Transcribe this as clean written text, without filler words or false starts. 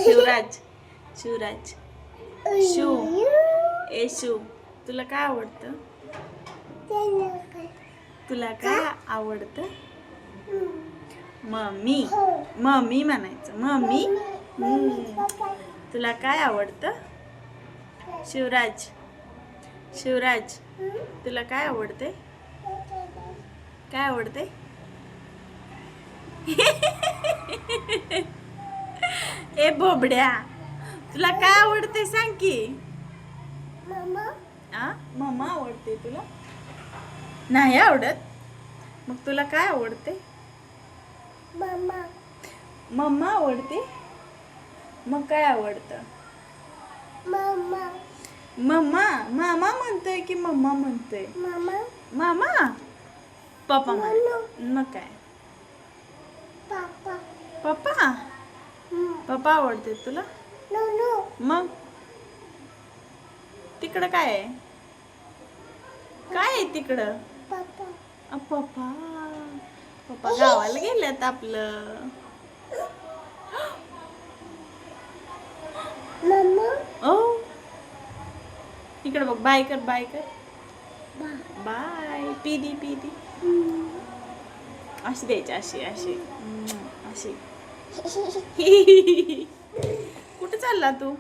शिवराज, शिवराज, शिव, ए शिव, तुला काय आवडतं? तुला काय आवडतं? मम्मी, मम्मी म्हणायचं. मम्मी, तुला काय आवडतं? शिवराज, शिवराज, तुला काय आवडते? काय आवडते? ए बोबड्या, तुला काय आवडते सांग की. मम्मा आवडते तुला? नाही आवडत? मग तुला काय आवडते? मम्मा आवडते? मग काय आवडतं? मम्मा, मामा म्हणतोय की मम्मा म्हणतोय? मामा, पप्पा म्हण. मग काय? पप्पा, पप्पा आवडते तुला? मग तिकडं काय आहे? काय आहे तिकडं? पप्पा, पप्पा गावाला गेल्यात आपलं. ओ, इकडे बघ. बाय कर, बाय कर. बाय. पीदी, पीदी. अशी द्यायची, अशी अशी अशी. कुठे चालला तू?